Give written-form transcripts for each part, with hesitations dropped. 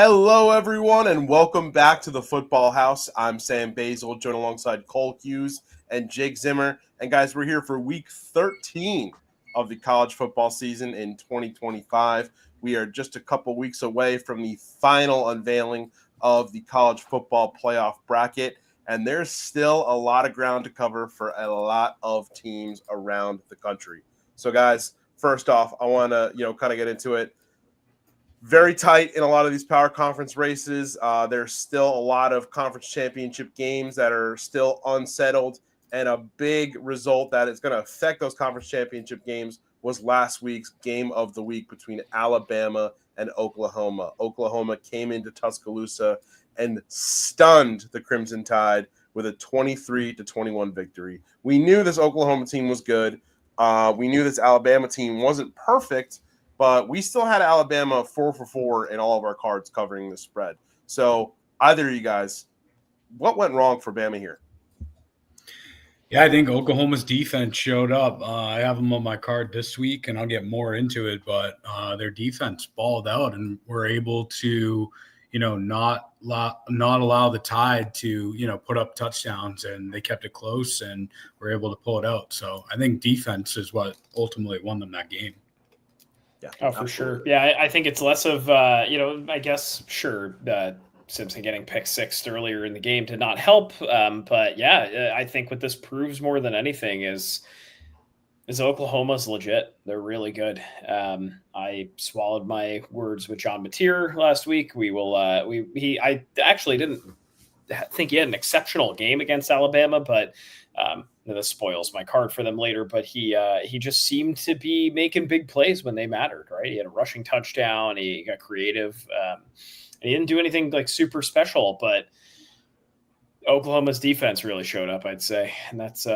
Hello, everyone, and welcome back to the Football House. I'm Sam Basil, joined alongside Cole Hughes and Jake Zimmer. And guys, we're here for week 13 of the college football season in 2025. We are just a couple weeks away from the final unveiling of the college football playoff bracket, and there's still a lot of ground to cover for a lot of teams around the country. So, guys, first off, I want to kind of get into it. Very tight in a lot of these power conference races. There's still a lot of conference championship games that are still unsettled, and a big result that is going to affect those conference championship games was last week's game of the week between Alabama and Oklahoma. Oklahoma came into Tuscaloosa and stunned the Crimson Tide with a 23-21 victory. We knew this Oklahoma team was good. We knew this Alabama team wasn't perfect, but we still had Alabama 4 for 4 in all of our cards covering the spread. So either of you guys, what went wrong for Bama here? Yeah, I think Oklahoma's defense showed up. I have them on my card this week, and I'll get more into it. But their defense balled out and were able to, not allow the Tide to, put up touchdowns, and they kept it close and were able to pull it out. So I think defense is what ultimately won them that game. Yeah, for sure. Yeah, I think it's less of, I guess, sure, Simpson getting pick sixth earlier in the game did not help. But yeah, I think what this proves more than anything is Oklahoma's legit. They're really good. I swallowed my words with John Mateer last week. I actually didn't think he had an exceptional game against Alabama, but this spoils my card for them later. But he just seemed to be making big plays when they mattered, right? He had a rushing touchdown. He got creative. He didn't do anything like super special, but Oklahoma's defense really showed up, I'd say. And that's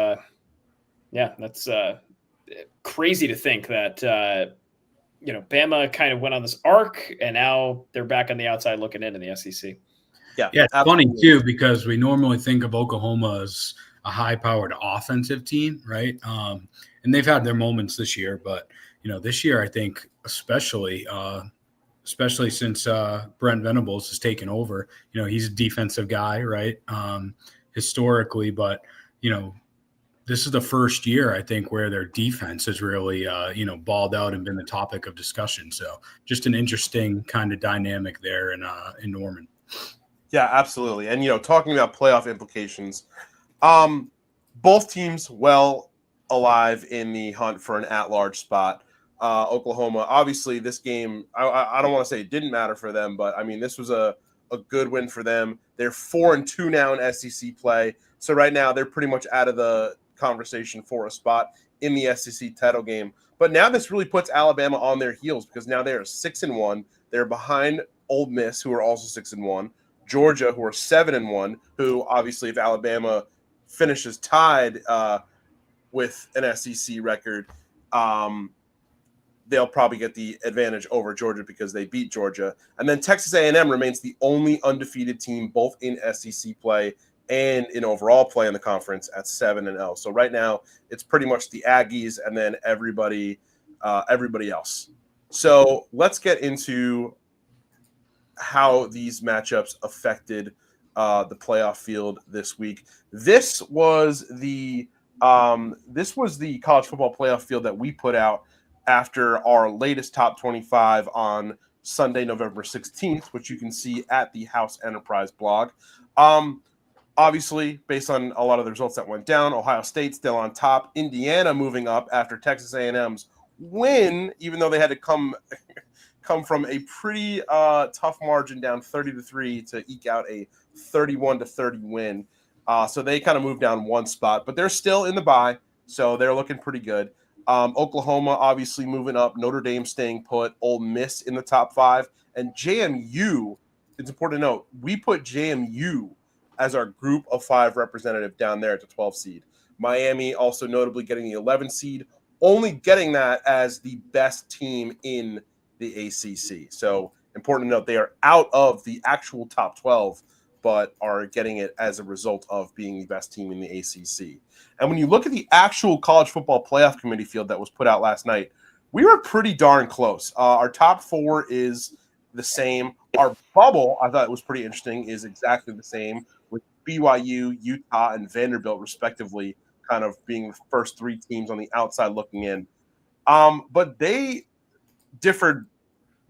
crazy to think that, Bama kind of went on this arc and now they're back on the outside looking into the SEC. Yeah, it's funny too, because we normally think of Oklahoma as a high-powered offensive team, right? And they've had their moments this year, but this year I think especially since Brent Venables has taken over, he's a defensive guy, right? Historically, but this is the first year I think where their defense has really balled out and been the topic of discussion. So just an interesting kind of dynamic there in Norman. Yeah, absolutely. And, talking about playoff implications, both teams well alive in the hunt for an at-large spot. Oklahoma, obviously, this game, I don't want to say it didn't matter for them, but, I mean, this was a good win for them. They're 4-2 now in SEC play. So right now they're pretty much out of the conversation for a spot in the SEC title game. But now this really puts Alabama on their heels because now they are 6-1. They're behind Ole Miss, who are also 6-1. Georgia, who are 7-1, who obviously if Alabama finishes tied with an SEC record, they'll probably get the advantage over Georgia because they beat Georgia. And then Texas A&M remains the only undefeated team both in SEC play and in overall play in the conference at 7-0. So right now it's pretty much the Aggies and then everybody else. So let's get into how these matchups affected the playoff field this week. This was the college football playoff field that we put out after our latest top 25 on Sunday, November 16th, which you can see at the House Enterprise blog. Obviously, based on a lot of the results that went down, Ohio State still on top. Indiana moving up after Texas A&M's win, even though they had to come from a pretty tough margin down 30-3 to eke out a 31-30 win. So they kind of moved down one spot, but they're still in the bye, so they're looking pretty good. Oklahoma obviously moving up, Notre Dame staying put, Ole Miss in the top 5, and JMU, it's important to note, we put JMU as our group of 5 representative down there at the 12 seed. Miami also notably getting the 11 seed, only getting that as the best team in the ACC. So important to note they are out of the actual top 12, but are getting it as a result of being the best team in the ACC. And when you look at the actual college football playoff committee field that was put out last night, we were pretty darn close. Our top 4 is the same. Our bubble, I thought it was pretty interesting, is exactly the same with BYU, Utah, and Vanderbilt, respectively, kind of being the first three teams on the outside looking in. But they differed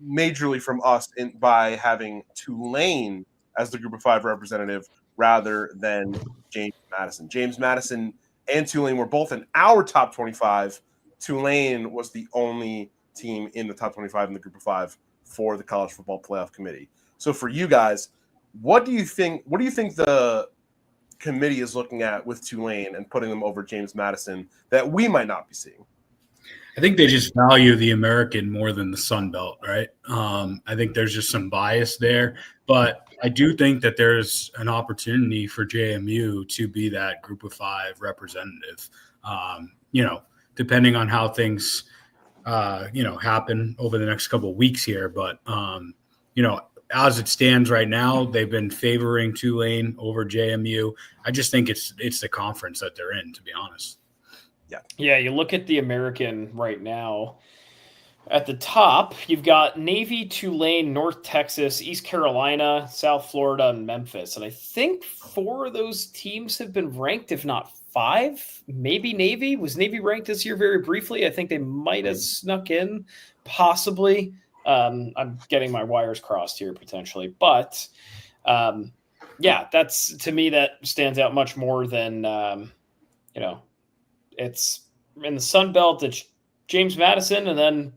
majorly from us by having Tulane as the Group of Five representative rather than James Madison. James Madison and Tulane were both in our top 25. Tulane was the only team in the top 25 in the Group of Five for the College Football Playoff Committee. So for you guys, what do you think the committee is looking at with Tulane and putting them over James Madison that we might not be seeing? I think they just value the American more than the Sun Belt, right? I think there's just some bias there, but I do think that there's an opportunity for JMU to be that Group of Five representative. Depending on how things, happen over the next couple of weeks here, but as it stands right now, they've been favoring Tulane over JMU. I just think it's the conference that they're in, to be honest. Yeah, you look at the American right now. At the top, you've got Navy, Tulane, North Texas, East Carolina, South Florida, and Memphis. And I think 4 of those teams have been ranked, if not 5. Maybe Navy. Was Navy ranked this year very briefly? I think they might have snuck in, possibly. I'm getting my wires crossed here, potentially. But, that's, to me, that stands out much more than, it's in the Sun Belt, it's James Madison, and then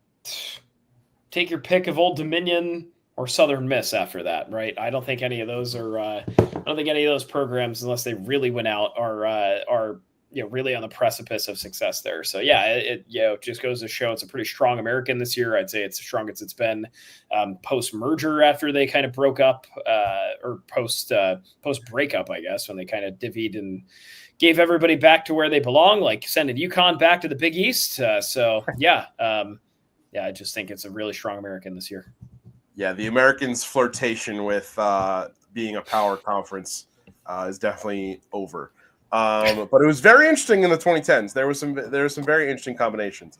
take your pick of Old Dominion or Southern Miss after that, right? I don't think any of those are. I don't think any of those programs, unless they really went out, are really on the precipice of success there. So it just goes to show it's a pretty strong American this year. I'd say it's the strongest it's been post merger after they kind of broke up, or post breakup, I guess, when they kind of divvied and gave everybody back to where they belong, like sending UConn back to the Big East. I just think it's a really strong American this year. Yeah, the Americans' flirtation with being a power conference is definitely over. But it was very interesting in the 2010s. There were some very interesting combinations.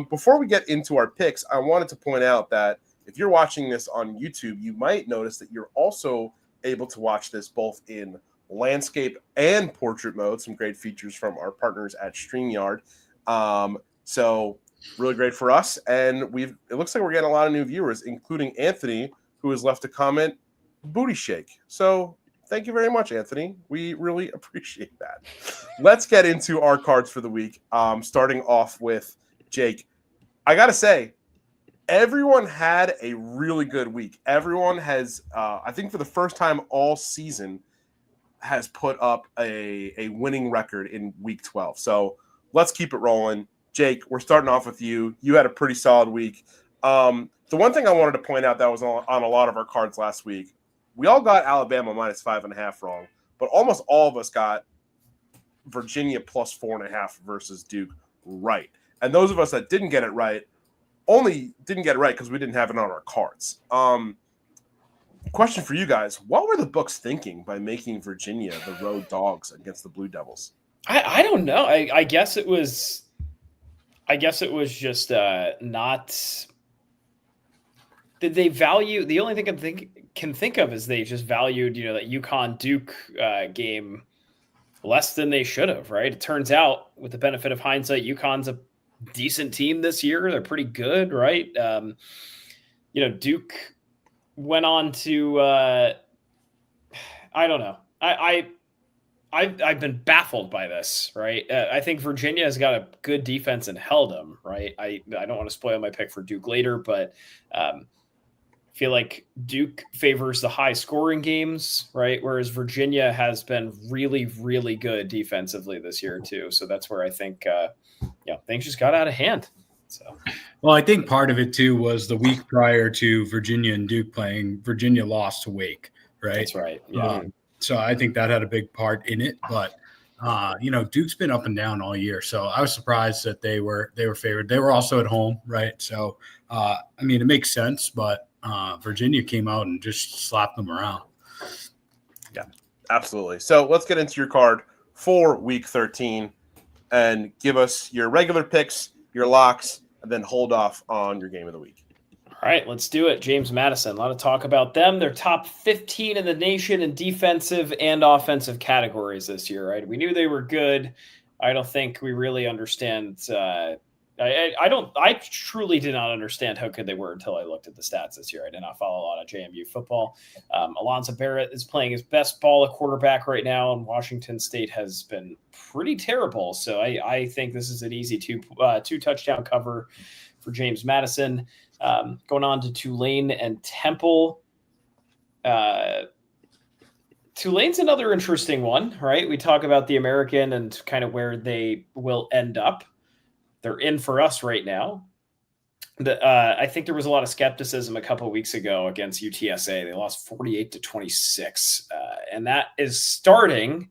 Before we get into our picks, I wanted to point out that if you're watching this on YouTube, you might notice that you're also able to watch this both in landscape and portrait mode. Some great features from our partners at StreamYard. So really great for us. And it looks like we're getting a lot of new viewers, including Anthony, who has left a comment, booty shake. So thank you very much, Anthony. We really appreciate that. Let's get into our cards for the week. Starting off with Jake. I got to say, everyone had a really good week. Everyone has, I think for the first time all season, has put up a winning record in week 12. So let's keep it rolling. Jake, we're starting off with you. You had a pretty solid week. The one thing I wanted to point out that was on a lot of our cards last week, we all got Alabama minus 5.5 wrong, but almost all of us got Virginia plus 4.5 versus Duke right. And those of us that didn't get it right only didn't get it right because we didn't have it on our cards. Question for you guys. What were the books thinking by making Virginia the road dogs against the Blue Devils? I don't know. I guess it was just not. Did they value? The only thing I can think of is they just valued, that UConn Duke game less than they should have. Right. It turns out, with the benefit of hindsight, UConn's a decent team this year. They're pretty good, right? Duke went on to I don't know. I've been baffled by this, right? I think Virginia has got a good defense and held them, right? I don't want to spoil my pick for Duke later, but I feel like Duke favors the high scoring games, right? Whereas Virginia has been really, really good defensively this year too. So that's where I think things just got out of hand. So, well, I think part of it too was the week prior to Virginia and Duke playing, Virginia lost to Wake, right? That's right. Yeah. So I think that had a big part in it. But Duke's been up and down all year, so I was surprised that they were favored. They were also at home, right? So it makes sense, but Virginia came out and just slapped them around. Yeah, absolutely. So let's get into your card for Week 13 and give us your regular picks, your locks, and then hold off on your game of the week. All right, let's do it. James Madison, a lot of talk about them. They're top 15 in the nation in defensive and offensive categories this year, right? We knew they were good. I don't think we really understand. I truly did not understand how good they were until I looked at the stats this year. I did not follow a lot of JMU football. Alonzo Barrett is playing his best ball at quarterback right now, and Washington State has been pretty terrible. So I think this is an easy two touchdown cover for James Madison. Going on to Tulane and Temple. Tulane's another interesting one, right? We talk about the American and kind of where they will end up. They're in for us right now. I think there was a lot of skepticism a couple of weeks ago against UTSA. They lost 48-26, and that is starting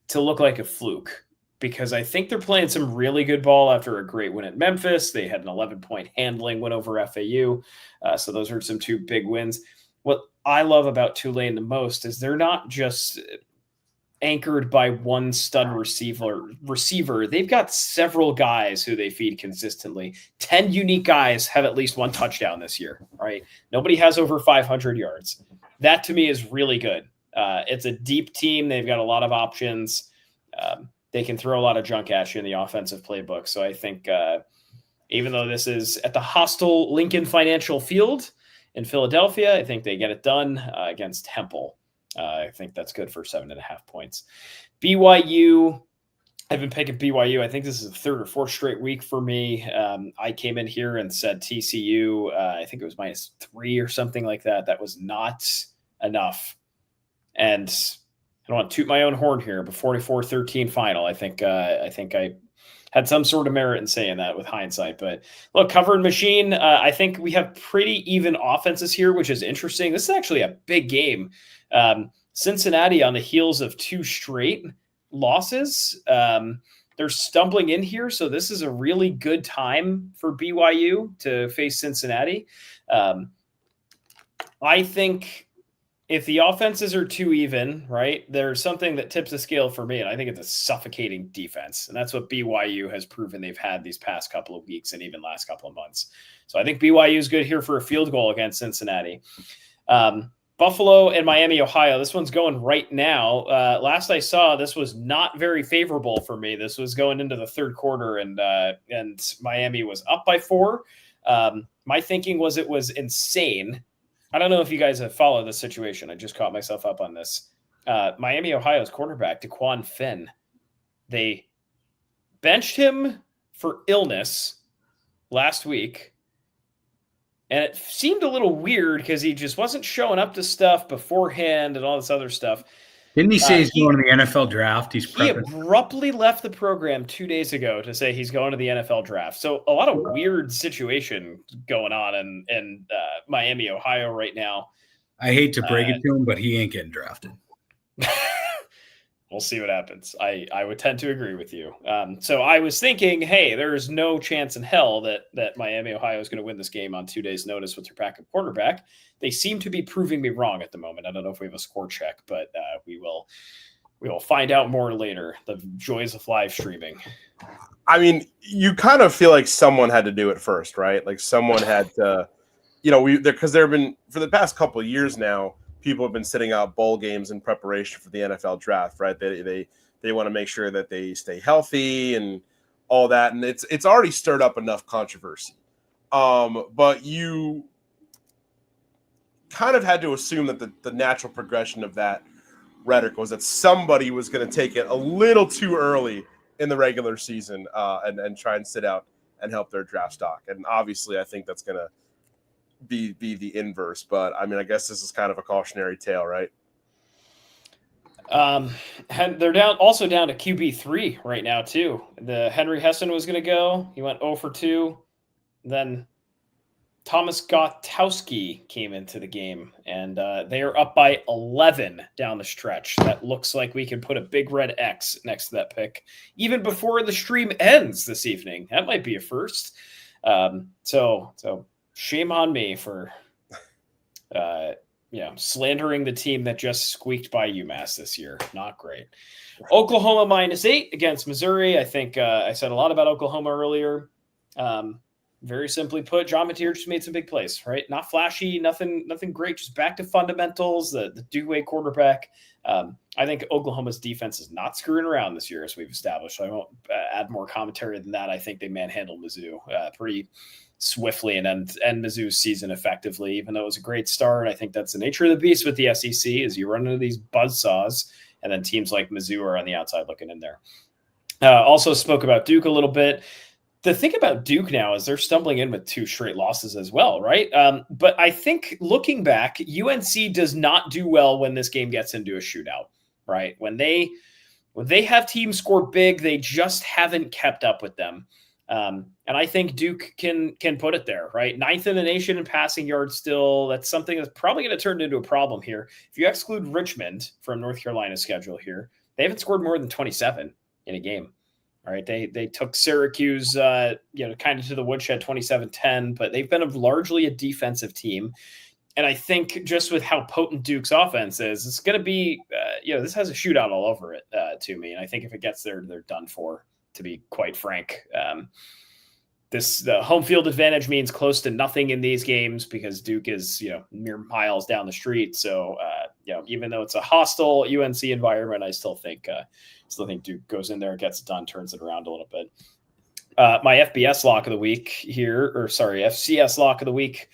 to look like a fluke, because I think they're playing some really good ball after a great win at Memphis. They had an 11-point handling win over FAU. So those are some two big wins. What I love about Tulane the most is they're not just anchored by one stud receiver. They've got several guys who they feed consistently. 10 unique guys have at least one touchdown this year, right? Nobody has over 500 yards. That to me is really good. It's a deep team. They've got a lot of options. They can throw a lot of junk at you in the offensive playbook. So I think even though this is at the hostile Lincoln Financial Field in Philadelphia, I think they get it done against Temple. I think that's good for 7.5 points. BYU, I've been picking BYU. I think this is the third or fourth straight week for me. I came in here and said TCU. I think it was -3 or something like that. That was not enough. And I don't want to toot my own horn here, but 44-13 final. I think I had some sort of merit in saying that with hindsight. But look, covered machine. I think we have pretty even offenses here, which is interesting. This is actually a big game. Cincinnati on the heels of 2 straight losses. They're stumbling in here, so this is a really good time for BYU to face Cincinnati. I think if the offenses are too even, right, there's something that tips the scale for me, and I think it's a suffocating defense. And that's what BYU has proven they've had these past couple of weeks and even last couple of months. So I think BYU is good here for a field goal against Cincinnati. Buffalo and Miami, Ohio. This one's going right now. Last I saw, this was not very favorable for me. This was going into the third quarter, and Miami was up by 4. My thinking was it was insane. I don't know if you guys have followed this situation. I just caught myself up on this. Miami, Ohio's quarterback, DeQuan Finn. They benched him for illness last week. And it seemed a little weird because he just wasn't showing up to stuff beforehand and all this other stuff. Didn't he say he's going to the NFL draft? He abruptly left the program 2 days ago to say he's going to the NFL draft. So a lot of weird situation going on in Miami, Ohio right now. I hate to break it to him, but he ain't getting drafted. We'll see what happens. I would tend to agree with you. So I was thinking, hey, there's no chance in hell that Miami, Ohio is going to win this game on 2 days' notice with their backup quarterback. They seem to be proving me wrong at the moment. I don't know if we have a score check, but we will find out more later. The joys of live streaming. I mean, you kind of feel like someone had to do it first, right? Like someone had to, because there have been, for the past couple of years now, people have been sitting out bowl games in preparation for the NFL draft, right? They want to make sure that they stay healthy and all that, and it's already stirred up enough controversy. But you kind of had to assume that the natural progression of that rhetoric was that somebody was going to take it a little too early in the regular season and try and sit out and help their draft stock. And obviously, I think that's going to be the inverse, but I mean, I guess this is kind of a cautionary tale, right? They're down to QB3 right now too. The Henry Hessen was going to go. He went 0 for 2. Then Thomas Gotowski came into the game, and they are up by 11 down the stretch. That looks like we can put a big red X next to that pick even before the stream ends this evening. That might be a first. So shame on me for, slandering the team that just squeaked by UMass this year. Not great. Oklahoma -8 against Missouri. I think I said a lot about Oklahoma earlier. Very simply put, John Mateer just made some big plays, right? Not flashy, nothing great, just back to fundamentals, the two-way quarterback. I think Oklahoma's defense is not screwing around this year, as we've established. So I won't add more commentary than that. I think they manhandled Mizzou pretty swiftly and end Mizzou's season effectively, even though it was a great start. I think that's the nature of the beast with the SEC, is you run into these buzzsaws, and then teams like Mizzou are on the outside looking in there. Also spoke about Duke a little bit. The thing about Duke now is they're stumbling in with 2 straight losses as well, right? But I think looking back, UNC does not do well when this game gets into a shootout, right? When they have teams score big, they just haven't kept up with them. And I think Duke can put it there, right? 9th in the nation in passing yards still. That's something that's probably going to turn into a problem here. If you exclude Richmond from North Carolina's schedule here, they haven't scored more than 27 in a game. All right, they took Syracuse, kind of to the woodshed, 27-10, but they've been largely a defensive team. And I think just with how potent Duke's offense is, it's going to be, this has a shootout all over it to me. And I think if it gets there, they're done for, to be quite frank. The home field advantage means close to nothing in these games because Duke is, mere miles down the street. So, even though it's a hostile UNC environment, I still think Duke goes in there, gets it done, turns it around a little bit. My FBS lock of the week here, FCS lock of the week,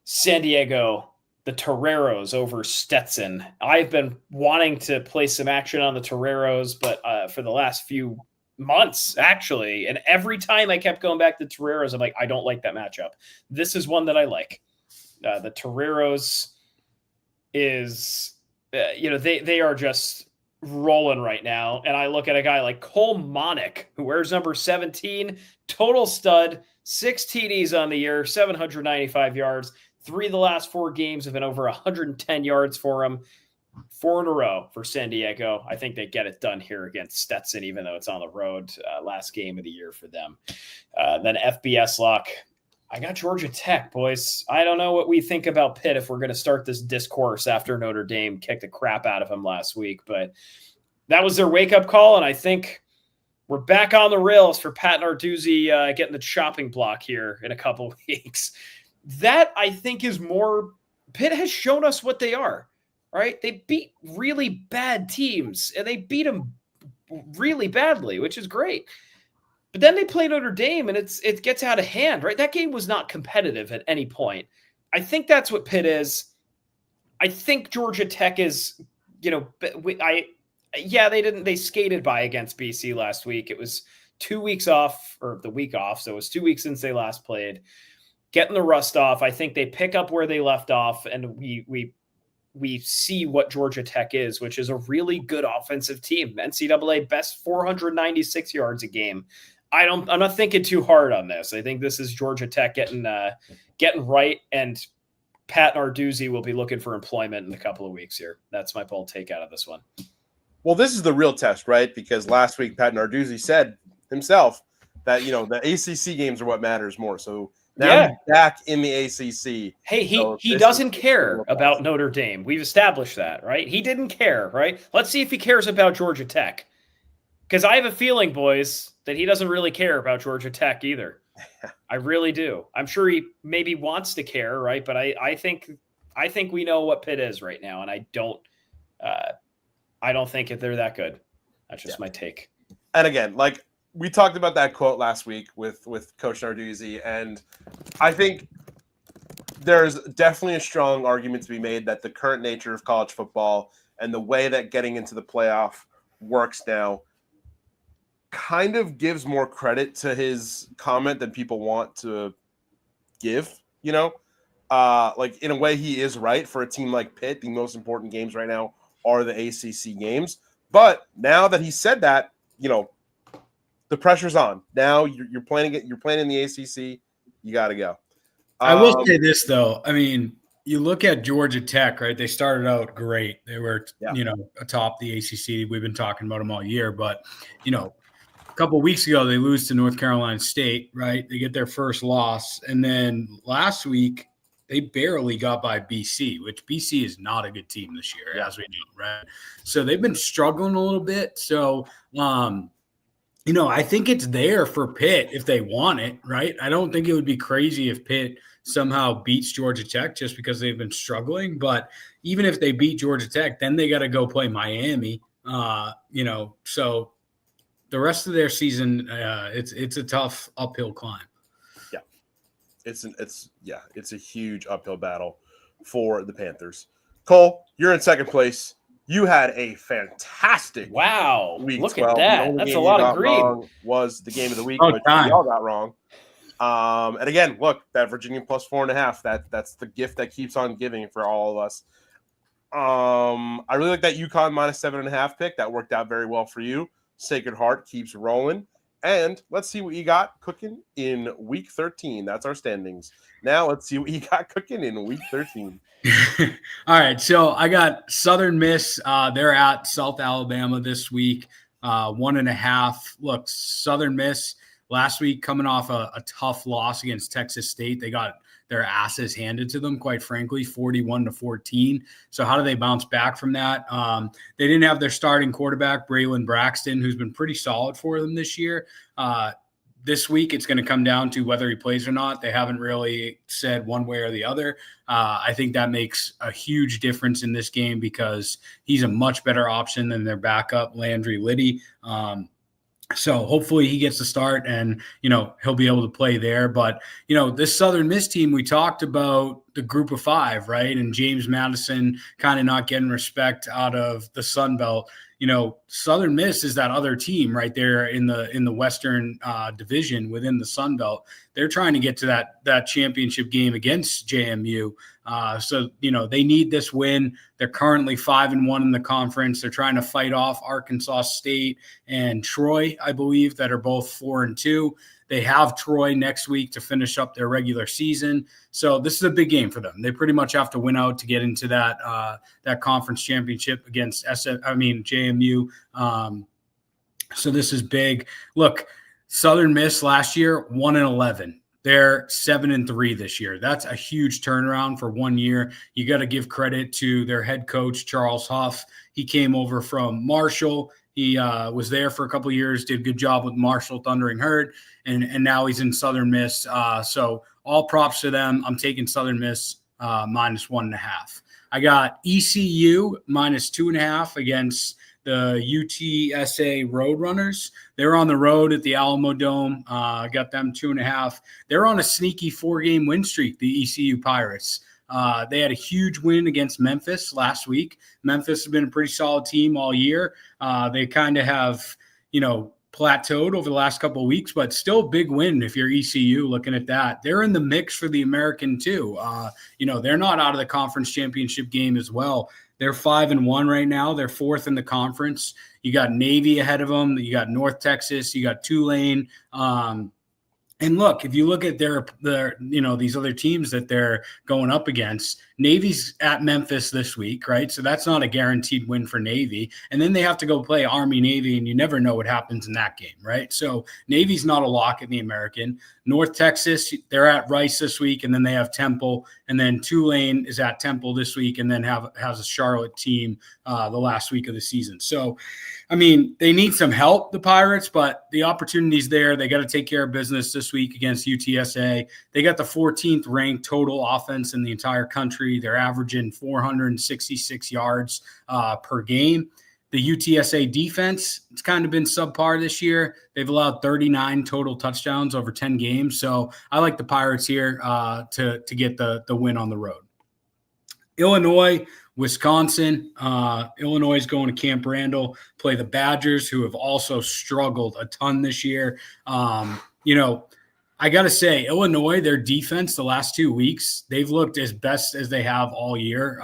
San Diego, the Toreros over Stetson. I've been wanting to play some action on the Toreros, but for the last few months, actually, and every time I kept going back to Toreros, I'm like, I don't like that matchup. This is one that I like. The Toreros is, they are just rolling right now. And I look at a guy like Cole Monick, who wears number 17, total stud, 6 TDs on the year, 795 yards. 3 of the last 4 games have been over 110 yards for him. 4 in a row for San Diego. I think they get it done here against Stetson, even though it's on the road. Last game of the year for them. Then FBS lock. I got Georgia Tech, boys. I don't know what we think about Pitt if we're going to start this discourse after Notre Dame kicked the crap out of them last week, but that was their wake-up call, and I think we're back on the rails for Pat Narduzzi getting the chopping block here in a couple weeks. That, I think, is more – Pitt has shown us what they are, right? They beat really bad teams, and they beat them really badly, which is great. But then they play Notre Dame, and it gets out of hand, right? That game was not competitive at any point. I think that's what Pitt is. I think Georgia Tech is, they skated by against BC last week. It was 2 weeks off, or the week off, so it was 2 weeks since they last played. Getting the rust off, I think they pick up where they left off, and we see what Georgia Tech is, which is a really good offensive team. NCAA best 496 yards a game. I'm not thinking too hard on this. I think this is Georgia Tech getting right, and Pat Narduzzi will be looking for employment in a couple of weeks here. That's my bold take out of this one. Well, this is the real test, right? Because last week Pat Narduzzi said himself that the ACC games are what matters more. So now he's back in the ACC. Hey, he doesn't care about Notre Dame. We've established that, right? He didn't care, right? Let's see if he cares about Georgia Tech. Because I have a feeling, boys, that he doesn't really care about Georgia Tech either. I really do. I'm sure he maybe wants to care, right? But I think we know what Pitt is right now, and I don't think they're that good. That's just my take. And again, like we talked about that quote last week with Coach Narduzzi, and I think there's definitely a strong argument to be made that the current nature of college football and the way that getting into the playoff works now kind of gives more credit to his comment than people want to give, like in a way he is right. For a team like Pitt, the most important games right now are the ACC games. But now that he said that, the pressure's on. Now you're playing in the ACC, you got to go. I will say this though. I mean, you look at Georgia Tech, right? They started out great. They were, atop the ACC. We've been talking about them all year, but a couple of weeks ago, they lose to North Carolina State, right? They get their first loss. And then last week, they barely got by BC, which BC is not a good team this year, as we know, right? So they've been struggling a little bit. So I think it's there for Pitt if they want it, right? I don't think it would be crazy if Pitt somehow beats Georgia Tech just because they've been struggling. But even if they beat Georgia Tech, then they got to go play Miami. So the rest of their season, it's a tough uphill climb. Yeah, it's a huge uphill battle for the Panthers. Cole, you're in second place. You had a fantastic week. Look 12. at that. That's a lot of green. Was the game of the week, Oh, which we all got wrong. And again, look, that Virginia plus 4.5. That's the gift that keeps on giving for all of us. I really like that UConn minus 7.5 pick. That worked out very well for you. Sacred Heart keeps rolling. And let's see what you got cooking in week 13. That's our standings. Now let's see what you got cooking in week 13. All right, so I got Southern Miss. They're at South Alabama this week, 1.5. Look, Southern Miss last week coming off a tough loss against Texas State. They got their asses handed to them, quite frankly, 41-14. So how do they bounce back from that? They didn't have their starting quarterback, Braylon Braxton, who's been pretty solid for them this year. This week, it's going to come down to whether he plays or not. They haven't really said one way or the other. I think that makes a huge difference in this game because he's a much better option than their backup, Landry Liddy. So hopefully he gets to start and, he'll be able to play there. But, this Southern Miss team, we talked about the group of five, right? And James Madison kind of not getting respect out of the Sun Belt. Southern Miss is that other team right there in the Western division within the Sun Belt. They're trying to get to that championship game against JMU. So they need this win. They're currently 5-1 in the conference. They're trying to fight off Arkansas State and Troy, I believe, that are both 4-2. They have Troy next week to finish up their regular season. So this is a big game for them. They pretty much have to win out to get into that conference championship against JMU. So this is big. Look, Southern Miss last year, 1-11. They're 7-3 this year. That's a huge turnaround for 1 year. You got to give credit to their head coach, Charles Huff. He came over from Marshall. He was there for a couple of years, did a good job with Marshall, Thundering Herd, and now he's in Southern Miss. So all props to them. I'm taking Southern Miss minus 1.5. I got ECU minus 2.5 against the UTSA Roadrunners. They're on the road at the Alamo Dome. Got them 2.5. They're on a sneaky 4-game win streak, the ECU Pirates. They had a huge win against Memphis last week. Memphis has been a pretty solid team all year. They kind of have, plateaued over the last couple of weeks, but still a big win if you're ECU looking at that. They're in the mix for the American too. They're not out of the conference championship game as well. They're 5-1 right now. They're 4th in the conference. You got Navy ahead of them. You got North Texas. You got Tulane. And look, if you look at their these other teams that they're going up against, Navy's at Memphis this week, right? So that's not a guaranteed win for Navy. And then they have to go play Army-Navy, and you never know what happens in that game, right? So Navy's not a lock in the American. North Texas, they're at Rice this week, and then they have Temple. And then Tulane is at Temple this week and then has a Charlotte team the last week of the season. So, they need some help, the Pirates, but the opportunity's there. They got to take care of business this week against UTSA. They got the 14th ranked total offense in the entire country. They're averaging 466 yards per game. The UTSA defense, it's kind of been subpar this year. They've allowed 39 total touchdowns over 10 games. So I like the Pirates here to get the win on the road. Illinois, Wisconsin. Illinois is going to Camp Randall, play the Badgers, who have also struggled a ton this year. I got to say, Illinois, their defense the last 2 weeks, they've looked as best as they have all year.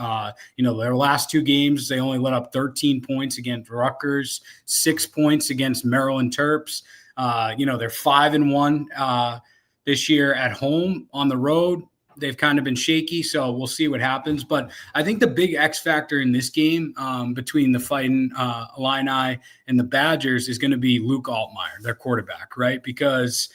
Their last 2 games, they only let up 13 points against Rutgers, 6 points against Maryland Terps. They're 5-1 this year at home. On the road, they've kind of been shaky, so we'll see what happens. But I think the big X factor in this game between the Fighting Illini and the Badgers is going to be Luke Altmaier, their quarterback, right? Because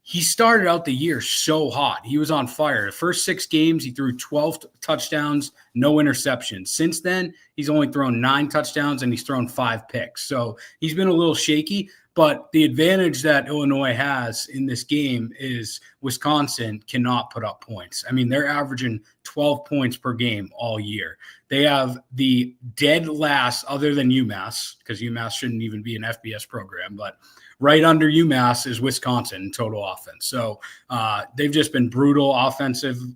he started out the year so hot. He was on fire. The first 6 games, he threw 12 touchdowns, no interceptions. Since then, he's only thrown 9 touchdowns and he's thrown 5 picks. So he's been a little shaky. But the advantage that Illinois has in this game is Wisconsin cannot put up points. I mean, they're averaging 12 points per game all year. They have the dead last, other than UMass, because UMass shouldn't even be an FBS program, but right under UMass is Wisconsin in total offense. So they've just been brutal offensively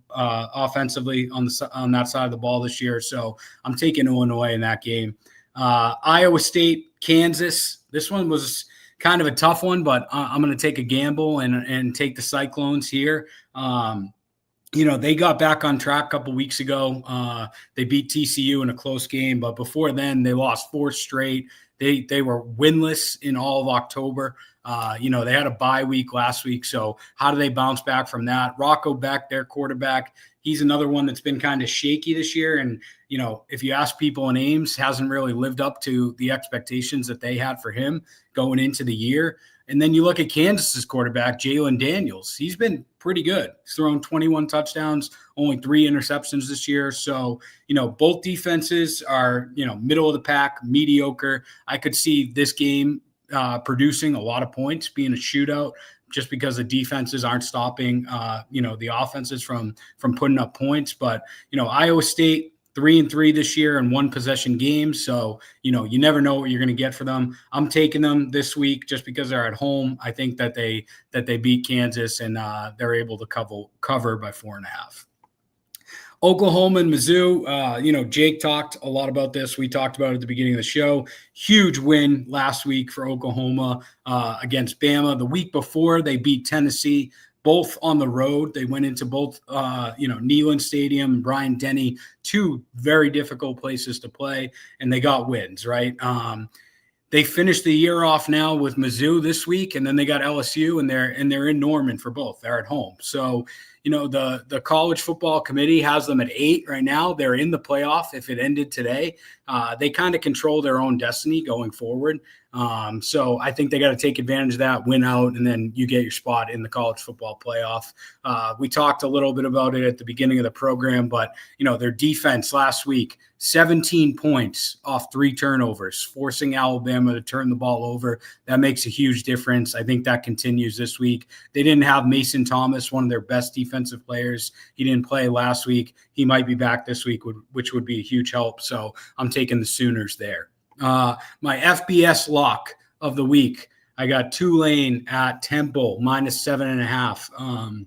on that side of the ball this year. So I'm taking Illinois in that game. Iowa State, Kansas. This one was kind of a tough one, but I'm going to take a gamble and take the Cyclones here. They got back on track a couple weeks ago. They beat TCU in a close game, but before then they lost 4 straight. They were winless in all of October. They had a bye week last week. So how do they bounce back from that? Rocco Beck, their quarterback, he's another one that's been kind of shaky this year. And, if you ask people in Ames, hasn't really lived up to the expectations that they had for him going into the year. And then you look at Kansas's quarterback, Jalen Daniels. He's been pretty good. He's thrown 21 touchdowns, only 3 interceptions this year. So, both defenses are, middle of the pack, mediocre. I could see this game producing a lot of points, being a shootout, just because the defenses aren't stopping, the offenses from putting up points. But, Iowa State, 3-3 this year in 1 possession games. So, you never know what you're going to get for them. I'm taking them this week just because they're at home. I think that they beat Kansas and they're able to cover by 4.5. Oklahoma and Mizzou, Jake talked a lot about this. We talked about it at the beginning of the show. Huge win last week for Oklahoma against Bama. The week before, they beat Tennessee, both on the road. They went into both, Neyland Stadium and Bryant-Denny, 2 very difficult places to play, and they got wins, right? They finished the year off now with Mizzou this week, and then they got LSU, and they're in Norman for both. They're at home. So, the college football committee has them at 8 right now. They're in the playoff. If it ended today, they kind of control their own destiny going forward. So I think they got to take advantage of that, win out, and then you get your spot in the college football playoff. We talked a little bit about it at the beginning of the program, but, their defense last week, 17 points off 3 turnovers, forcing Alabama to turn the ball over. That makes a huge difference. I think that continues this week. They didn't have Mason Thomas, one of their best defensive players. He didn't play last week. He might be back this week, which would be a huge help. So I'm taking the Sooners there. My FBS lock of the week, I got Tulane at Temple, -7.5.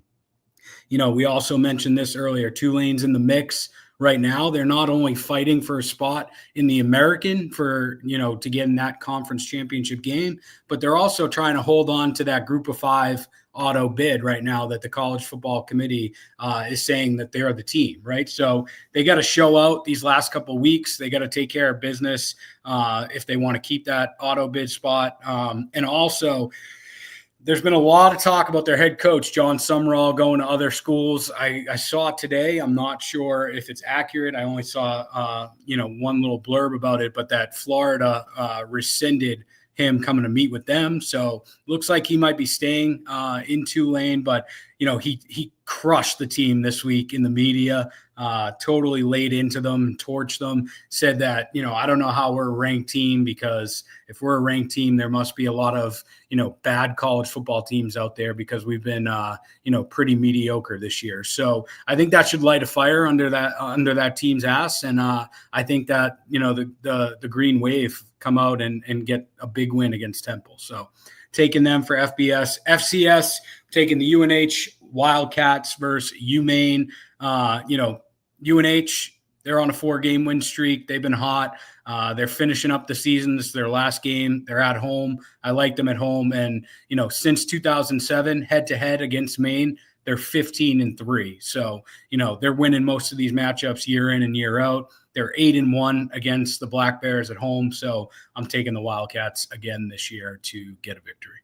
We also mentioned this earlier. Tulane's in the mix right now. They're not only fighting for a spot in the American to get in that conference championship game, but they're also trying to hold on to that group of 5 auto bid right now that the college football committee is saying that they're the team, right? So they got to show out these last couple of weeks. They got to take care of business if they want to keep that auto bid spot. And also, there's been a lot of talk about their head coach, John Sumrall, going to other schools. I saw it today. I'm not sure if it's accurate. I only saw, one little blurb about it, but that Florida rescinded him coming to meet with them. So looks like he might be staying in Tulane, but, he crushed the team this week in the media, totally laid into them, torched them, said that, I don't know how we're a ranked team, because if we're a ranked team, there must be a lot of, bad college football teams out there, because we've been, pretty mediocre this year. So I think that should light a fire under that team's ass. And I think that, the Green Wave come out and get a big win against Temple. So taking them for FBS. FCS, taking the UNH Wildcats versus UMaine. UNH, they're on a 4-game win streak. They've been hot. They're finishing up the season. This is their last game. They're at home. I like them at home. And, since 2007, head-to-head against Maine, they're 15-3. So, they're winning most of these matchups year in and year out. They're 8-1 against the Black Bears at home. So I'm taking the Wildcats again this year to get a victory.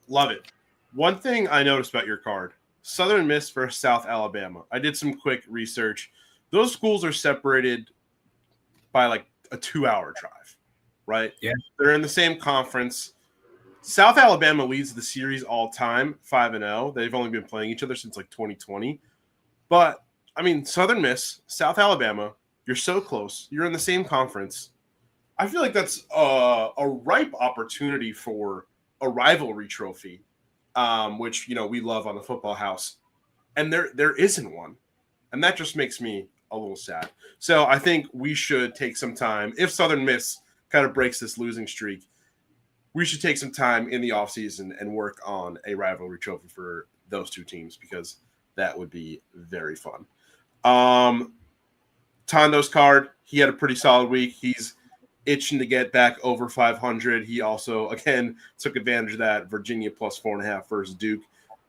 Love it. One thing I noticed about your card, Southern Miss versus South Alabama. I did some quick research. Those schools are separated by like a 2-hour drive, right? Yeah. They're in the same conference. South Alabama leads the series all time, 5-0. They've only been playing each other since like 2020. But, Southern Miss, South Alabama, you're so close. You're in the same conference. I feel like that's a ripe opportunity for a rivalry trophy, which we love on the Football House, and there isn't one, and that just makes me a little sad. So I think we should take some time. If Southern Miss kind of breaks this losing streak, we should take some time in the offseason and work on a rivalry trophy for those two teams, because that would be very fun. Tondo's card, he had a pretty solid week. He's itching to get back over 500. He also, again, took advantage of that. Virginia plus 4.5 versus Duke.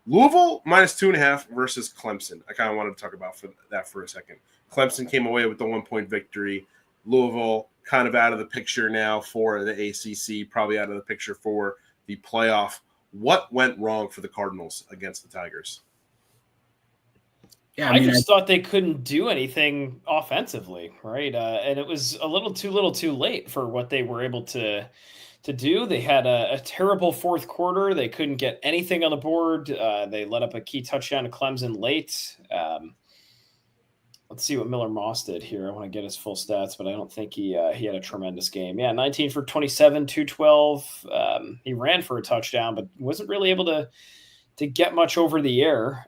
Louisville minus 2.5 versus Clemson. I kind of wanted to talk about that for a second. Clemson came away with the 1-point victory. Louisville kind of out of the picture now for the ACC, probably out of the picture for the playoff. What went wrong for the Cardinals against the Tigers? Yeah, I just thought they couldn't do anything offensively, right? And it was a little too late for what they were able to do. They had a terrible fourth quarter. They couldn't get anything on the board. They let up a key touchdown to Clemson late. Let's see what Miller Moss did here. I want to get his full stats, but I don't think he had a tremendous game. Yeah, 19 for 27, 212. He ran for a touchdown, but wasn't really able to get much over the air.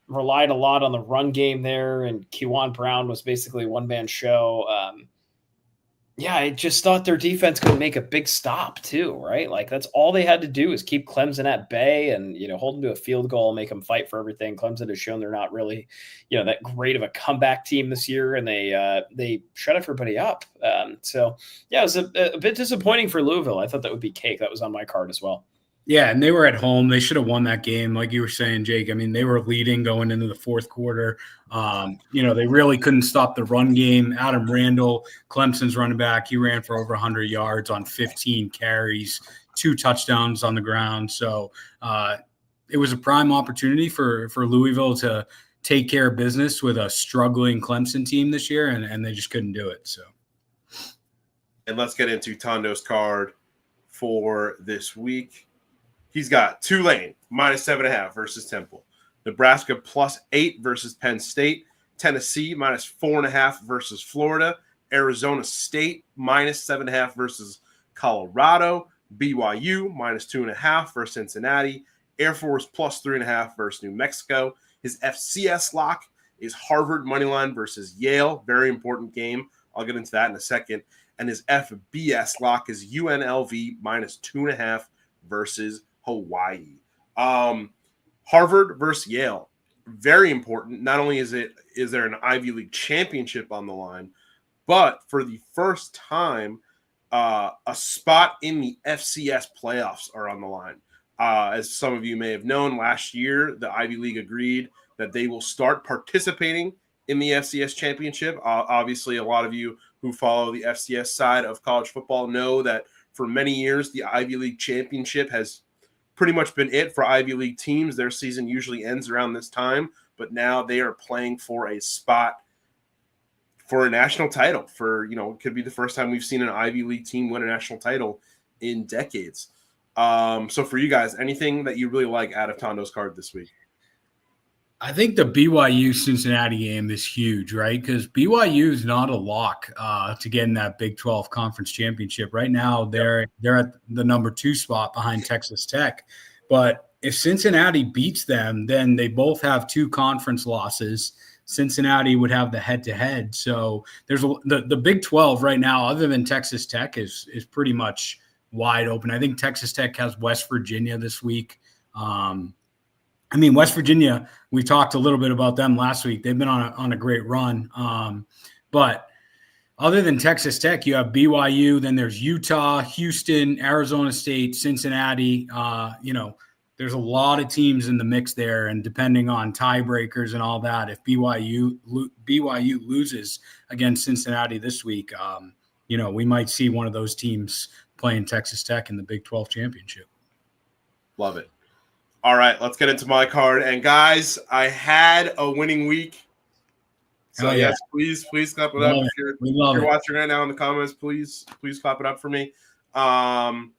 Relied a lot on the run game there, and Kewan Brown was basically a one-man show. I just thought their defense could make a big stop too, right? Like that's all they had to do is keep Clemson at bay and, hold them to a field goal, make them fight for everything. Clemson has shown they're not really, that great of a comeback team this year, and they shut everybody up. It was a bit disappointing for Louisville. I thought that would be cake. That was on my card as well. Yeah, and they were at home. They should have won that game, like you were saying, Jake. I mean, they were leading going into the fourth quarter. They really couldn't stop the run game. Adam Randall, Clemson's running back, he ran for over 100 yards on 15 carries, 2 touchdowns on the ground. So it was a prime opportunity for Louisville to take care of business with a struggling Clemson team this year, and they just couldn't do it. So, and let's get into Tondo's card for this week. He's got Tulane minus 7.5 versus Temple, Nebraska plus 8 versus Penn State, Tennessee minus 4.5 versus Florida, Arizona State minus 7.5 versus Colorado, BYU minus 2.5 versus Cincinnati, Air Force plus 3.5 versus New Mexico. His FCS lock is Harvard moneyline versus Yale. Very important game. I'll get into that in a second. And his FBS lock is UNLV minus 2.5 versus Hawaii. Harvard versus Yale, very important. Not only is there an Ivy League championship on the line, but for the first time, a spot in the FCS playoffs are on the line. As some of you may have known, last year the Ivy League agreed that they will start participating in the FCS championship. Obviously, a lot of you who follow the FCS side of college football know that for many years the Ivy League championship has pretty much been it for Ivy League teams. Their season usually ends around this time, but now they are playing for a spot for a national title. It could be the first time we've seen an Ivy League team win a national title in decades. So for you guys, anything that you really like out of Tondo's card this week? I think the BYU Cincinnati game is huge, right? Because BYU is not a lock to get in that Big 12 conference championship. Right now, they're at the number 2 spot behind Texas Tech. But if Cincinnati beats them, then they both have 2 conference losses. Cincinnati would have the head-to-head. So there's the Big 12 right now, other than Texas Tech, is pretty much wide open. I think Texas Tech has West Virginia this week. West Virginia, we talked a little bit about them last week. They've been on a great run. But other than Texas Tech, you have BYU, then there's Utah, Houston, Arizona State, Cincinnati. There's a lot of teams in the mix there, and depending on tiebreakers and all that, if BYU loses against Cincinnati this week, we might see one of those teams playing Texas Tech in the Big 12 championship. Love it. All right, let's get into my card. And guys, I had a winning week. So yes, please clap it up. If you're watching right now in the comments, please clap it up for me. One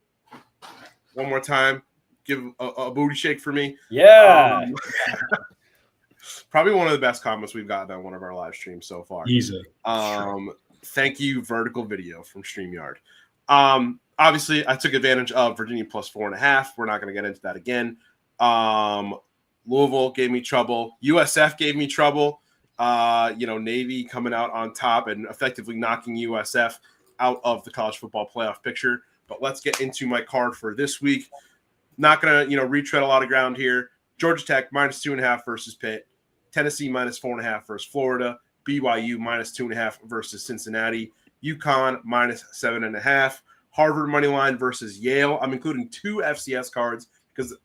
more time, give a booty shake for me. Yeah. Probably one of the best comments we've gotten on one of our live streams so far. Easily. Thank you, Vertical Video from StreamYard. Obviously, I took advantage of Virginia plus 4.5. We're not going to get into that again. Louisville gave me trouble. USF gave me trouble. Navy coming out on top and effectively knocking USF out of the college football playoff picture. But let's get into my card for this week. Not going to, retread a lot of ground here. Georgia Tech minus 2.5 versus Pitt. Tennessee minus 4.5 versus Florida. BYU minus 2.5 versus Cincinnati. UConn minus 7.5. Harvard money line versus Yale. I'm including 2 FCS cards because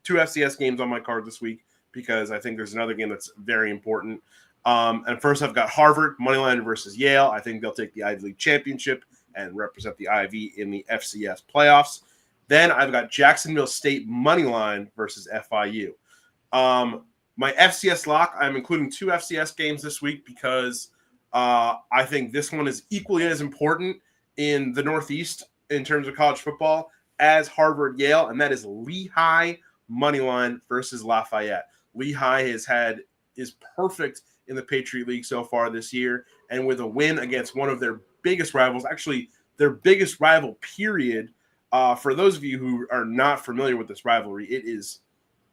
2 FCS games on my card this week because I think there's another game that's very important. And first, I've got Harvard money line versus Yale. I think they'll take the Ivy League championship and represent the Ivy in the FCS playoffs. Then I've got Jacksonville State money line versus FIU. My FCS lock, I'm including 2 FCS games this week because I think this one is equally as important in the Northeast in terms of college football as Harvard-Yale, and that is Lehigh money line versus Lafayette. Lehigh is perfect in the Patriot League so far this year, and with a win against one of their biggest rivals, actually their biggest rival, period. For those of you who are not familiar with this rivalry, it is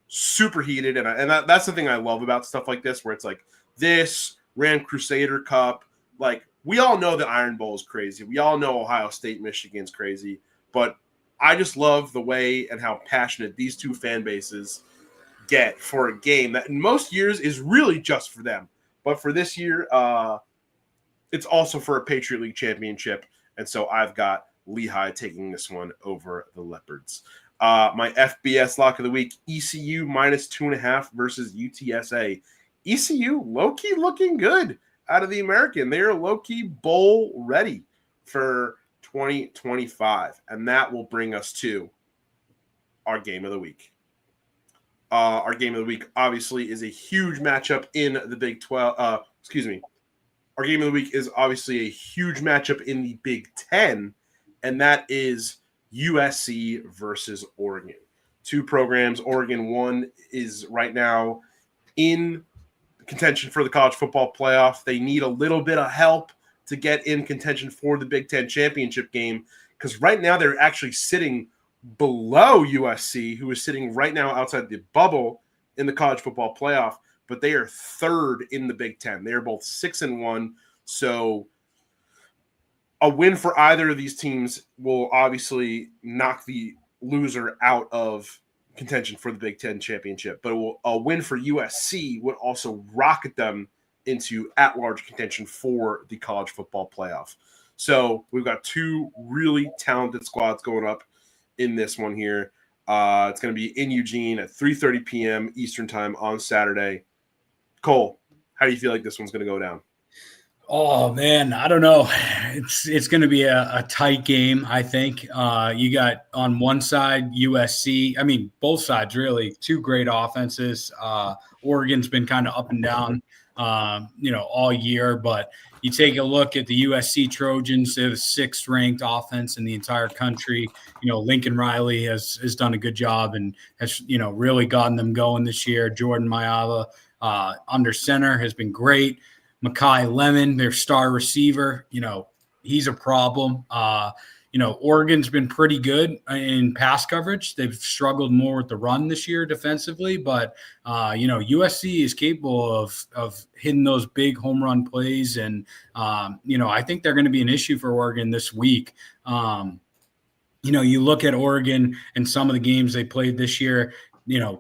super heated, and that's the thing I love about stuff like this, where it's like this Rand Crusader Cup. Like, we all know the Iron Bowl is crazy. We all know Ohio State, Michigan's crazy, but I just love the way and how passionate these two fan bases get for a game that in most years is really just for them. But for this year, it's also for a Patriot League championship, and so I've got Lehigh taking this one over the Leopards. My FBS lock of the week, ECU minus 2.5 versus UTSA. ECU low-key looking good out of the American. They are low-key bowl ready for 2025, and that will bring us to our game of the week. Our game of the week obviously is a huge matchup in the Big 12. Our game of the week is obviously a huge matchup in the Big 10, and that is USC versus Oregon. 2 programs. Oregon, one is right now in contention for the college football playoff. They need a little bit of help to get in contention for the Big 10 championship game because right now they're actually sitting below USC, who is sitting right now outside the bubble in the college football playoff, but they are 3rd in the Big 10. They are both 6-1, so a win for either of these teams will obviously knock the loser out of contention for the Big Ten championship, but a win for USC would also rocket them into at-large contention for the college football playoff. So we've got 2 really talented squads going up in this one here. It's going to be in Eugene at 3:30 p.m. Eastern time on Saturday. Cole, how do you feel like this one's going to go down? Oh, man, I don't know. It's going to be a tight game, I think. You got on one side USC. I mean, both sides, really. 2 great offenses. Oregon's been kind of up and down, all year. But you take a look at the USC Trojans. They're the 6th-ranked offense in the entire country. Lincoln Riley has done a good job and has, really gotten them going this year. Jordan Mailata under center has been great. Mekhi Lemon, their star receiver, he's a problem. Oregon's been pretty good in pass coverage. They've struggled more with the run this year defensively, but, USC is capable of hitting those big home run plays. And, I think they're going to be an issue for Oregon this week. You look at Oregon and some of the games they played this year,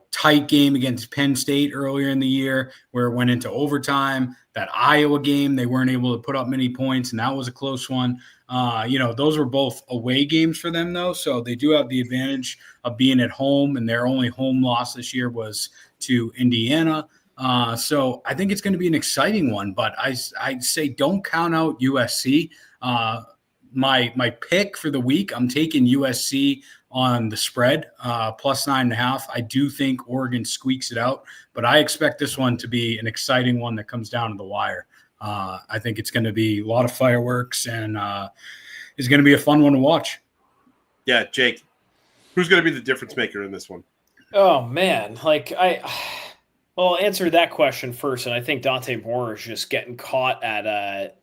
tight game against Penn State earlier in the year where it went into overtime. That Iowa game, they weren't able to put up many points, and that was a close one. Those were both away games for them, though, so they do have the advantage of being at home, and their only home loss this year was to Indiana. So I think it's going to be an exciting one, but I'd say don't count out USC. My pick for the week, I'm taking USC on the spread, plus 9.5. I do think Oregon squeaks it out, but I expect this one to be an exciting one that comes down to the wire. I think it's going to be a lot of fireworks and it's going to be a fun one to watch. Yeah, Jake, who's going to be the difference maker in this one? Oh, man. I'll answer that question first, and I think Dante Moore is just getting caught at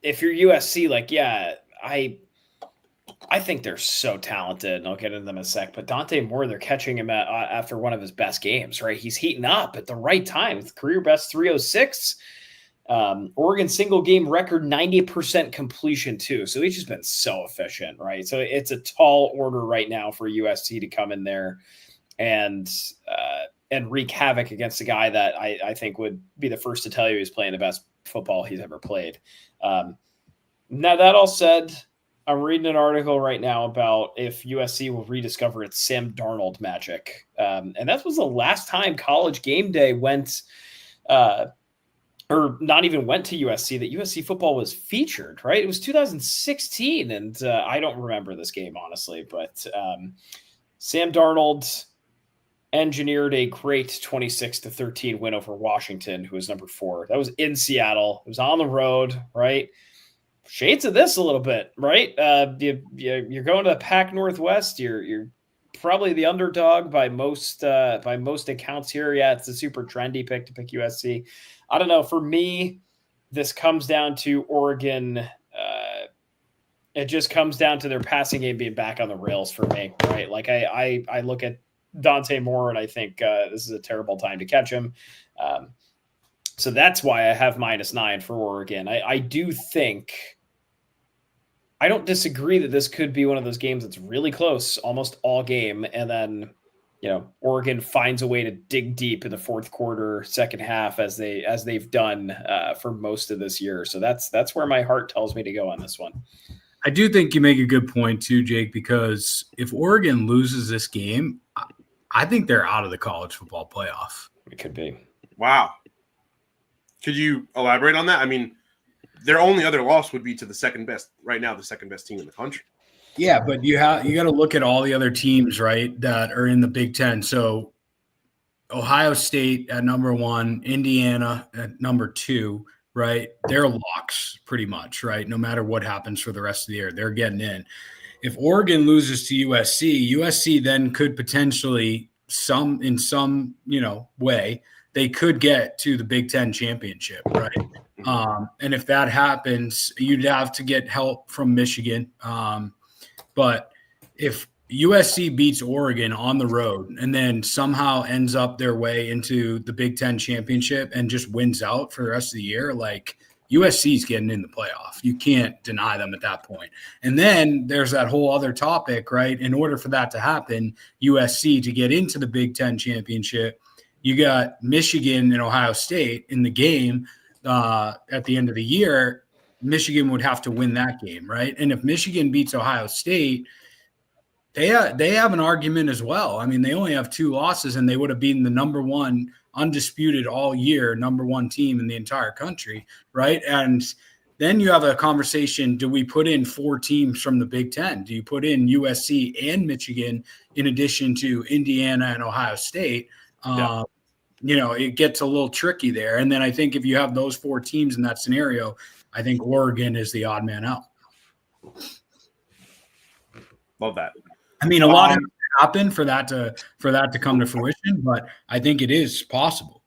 if you're USC, like, yeah, I think they're so talented, and I'll get into them in a sec. But Dante Moore, they're catching him after one of his best games, right? He's heating up at the right time with career best 306. Oregon single game record 90% completion too. So he's just been so efficient, right? So it's a tall order right now for USC to come in there and wreak havoc against a guy that I think would be the first to tell you he's playing the best football he's ever played. Now that all said, I'm reading an article right now about if USC will rediscover its Sam Darnold magic. And that was the last time College Game Day went or not even went to USC, that USC football was featured, right? It was 2016, and I don't remember this game, honestly, but Sam Darnold engineered a great 26-13 win over Washington, who was number 4. That was in Seattle. It was on the road, right? Shades of this a little bit, right? You're going to the Pac Northwest. You're probably the underdog by most accounts here. Yeah, it's a super trendy pick to pick USC. I don't know. For me, this comes down to Oregon. It just comes down to their passing game being back on the rails for me, right? Like I look at Dante Moore and I think this is a terrible time to catch him. So that's why I have -9 for Oregon. I do think, I don't disagree that this could be one of those games that's really close almost all game. And then, Oregon finds a way to dig deep in the fourth quarter, second half, as they've done for most of this year. So that's where my heart tells me to go on this one. I do think you make a good point too, Jake, because if Oregon loses this game, I think they're out of the college football playoff. It could be. Wow. Could you elaborate on that? I mean, their only other loss would be to the second best team in the country. Yeah, but you got to look at all the other teams, right, that are in the Big Ten. So Ohio State at number 1, Indiana at number 2, right? They're locks pretty much, right? No matter what happens for the rest of the year, they're getting in. If Oregon loses to USC then could potentially in some way, they could get to the Big Ten championship, right? And if that happens, you'd have to get help from Michigan. But if USC beats Oregon on the road and then somehow ends up their way into the Big Ten championship and just wins out for the rest of the year, like USC's getting in the playoff. You can't deny them at that point. And then there's that whole other topic, right? In order for that to happen, USC to get into the Big Ten championship, you got Michigan and Ohio State in the game at the end of the year. Michigan would have to win that game, right? And if Michigan beats Ohio State, they have an argument as well. I mean, they only have 2 losses, and they would have beaten the number 1 undisputed all year, number 1 team in the entire country, right? And then you have a conversation, do we put in 4 teams from the Big Ten? Do you put in USC and Michigan in addition to Indiana and Ohio State? Yeah. It gets a little tricky there. And then I think if you have those 4 teams in that scenario, I think Oregon is the odd man out. Love that. I mean, a lot has to happen for that to come to fruition, but I think it is possible.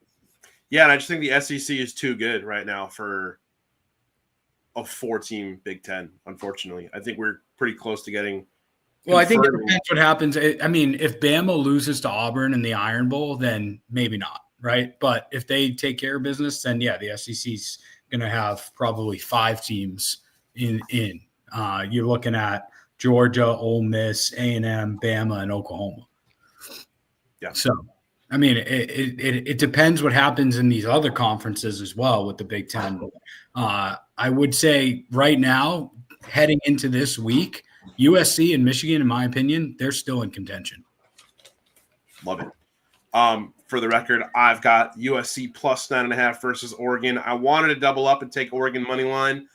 Yeah, and I just think the SEC is too good right now for a 4-team Big Ten, unfortunately. I think we're pretty close to getting – Well, I think it depends what happens. I mean, if Bama loses to Auburn in the Iron Bowl, then maybe not, right? But if they take care of business, then, yeah, the SEC's going to have probably 5 teams in. You're looking at Georgia, Ole Miss, A&M, Bama, and Oklahoma. Yeah. So, I mean, it depends what happens in these other conferences as well with the Big Ten. I would say right now, heading into this week, USC and Michigan, in my opinion, they're still in contention. Love it. For the record, I've got USC plus 9.5 versus Oregon. I wanted to double up and take Oregon money line.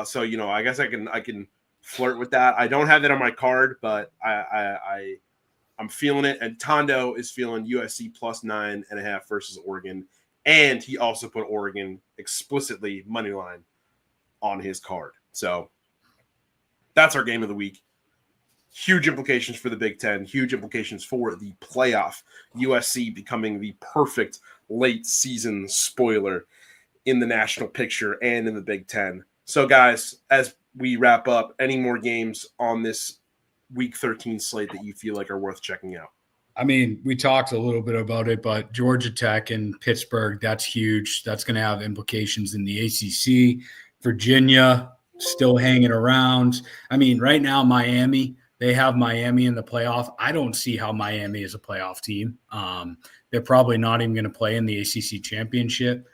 So, I guess I can flirt with that. I don't have that on my card, but I'm feeling it. And Tondo is feeling USC plus 9.5 versus Oregon. And he also put Oregon explicitly money line on his card. So that's our game of the week. Huge implications for the Big Ten, huge implications for the playoff. USC becoming the perfect late season spoiler in the national picture and in the Big Ten. So, guys, as we wrap up, any more games on this Week 13 slate that you feel like are worth checking out? I mean, we talked a little bit about it, but Georgia Tech and Pittsburgh, that's huge. That's going to have implications in the ACC. Virginia still hanging around. I mean, right now, Miami, they have Miami in the playoff. I don't see how Miami is a playoff team. They're probably not even going to play in the ACC championship.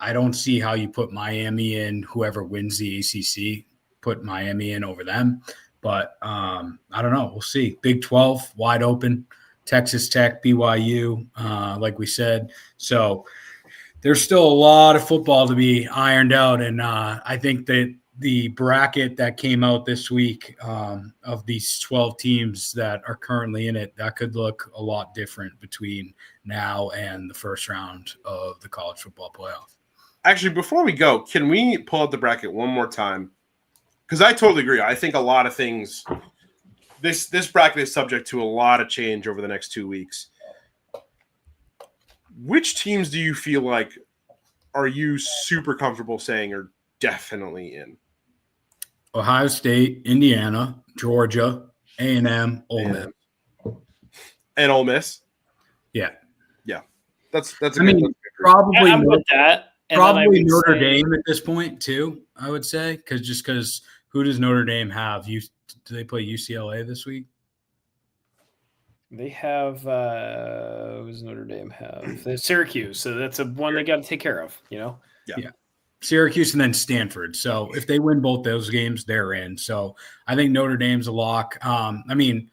I don't see how you put Miami in, whoever wins the ACC, put Miami in over them. But I don't know. We'll see. Big 12, wide open. Texas Tech, BYU, like we said. So there's still a lot of football to be ironed out. And I think that the bracket that came out this week of these 12 teams that are currently in it, that could look a lot different between now and the first round of the college football playoff. Actually, before we go, can we pull up the bracket one more time? Because I totally agree. I think a lot of things – this bracket is subject to a lot of change over the next 2 weeks. Which teams do you feel like are you super comfortable saying are definitely in? Ohio State, Indiana, Georgia, A&M, Ole Miss. And Ole Miss? Yeah. Yeah. That's a I mean, probably I'm with that. And probably Notre Dame at this point too, I would say, because who does Notre Dame have? Do they play UCLA this week? They have who does Notre Dame have? They have Syracuse, so that's one they got to take care of, you know? Yeah. Syracuse and then Stanford. So if they win both those games, they're in. So I think Notre Dame's a lock. I mean,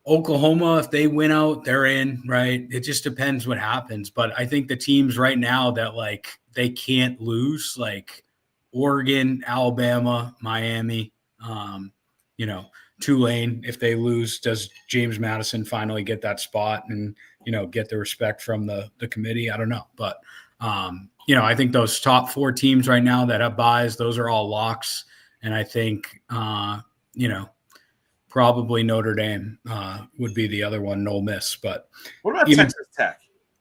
Oklahoma, if they win out, they're in, right? It just depends what happens. But I think the teams right now that, like, they can't lose, like Oregon, Alabama, Miami, Tulane, if they lose, does James Madison finally get that spot and, get the respect from the committee? I don't know. But, I think those top 4 teams right now that have buys, those are all locks. And I think, probably Notre Dame would be the other one, Ole Miss. But what about Texas Tech?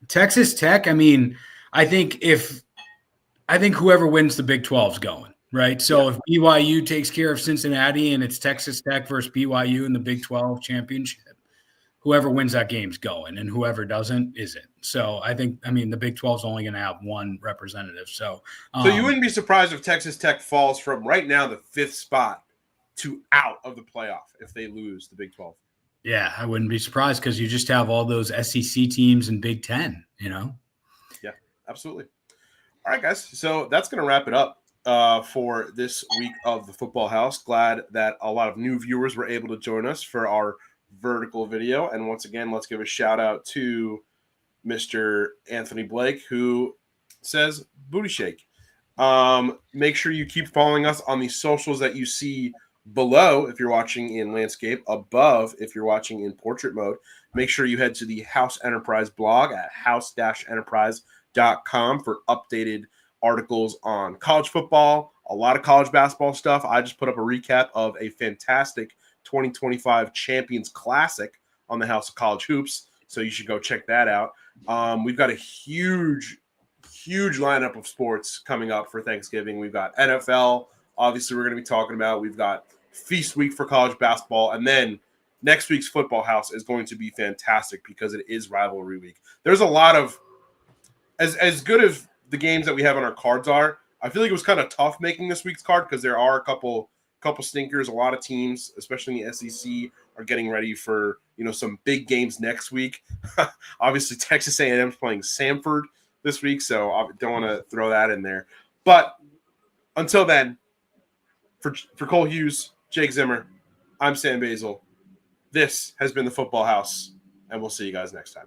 Texas Tech, I mean, I think whoever wins the Big 12 is going, right? So if BYU takes care of Cincinnati and it's Texas Tech versus BYU in the Big 12 championship, whoever wins that game's going, and whoever doesn't isn't. So the Big 12 is only going to have one representative. So you wouldn't be surprised if Texas Tech falls from right now the 5th spot to out of the playoff if they lose the Big 12. Yeah, I wouldn't be surprised because you just have all those SEC teams in Big 10, Yeah, absolutely. All right, guys. So that's going to wrap it up for this week of the Football House. Glad that a lot of new viewers were able to join us for our vertical video. And once again, let's give a shout out to Mr. Anthony Blake, who says booty shake. Make sure you keep following us on the socials that you see below if you're watching in landscape, above if you're watching in portrait mode. Make sure you head to the House Enterprise blog at house-enterprise.com for updated articles on college football, a lot of college basketball stuff. I just put up a recap of a fantastic 2025 Champions Classic on the House of College Hoops, so you should go check that out. We've got a huge lineup of sports coming up for Thanksgiving. We've got NFL, obviously we're going to be talking about. We've got Feast Week for college basketball, and then next week's Football House is going to be fantastic because it is rivalry week. There's a lot of as good as the games that we have on our cards are. I feel like it was kind of tough making this week's card because there are a couple stinkers. A lot of teams, especially in the SEC, are getting ready for some big games next week. Obviously, Texas A&M is playing Samford this week, so I don't want to throw that in there. But until then, for Cole Hughes, Jake Zimmer, I'm Sam Basil. This has been the Football House, and we'll see you guys next time.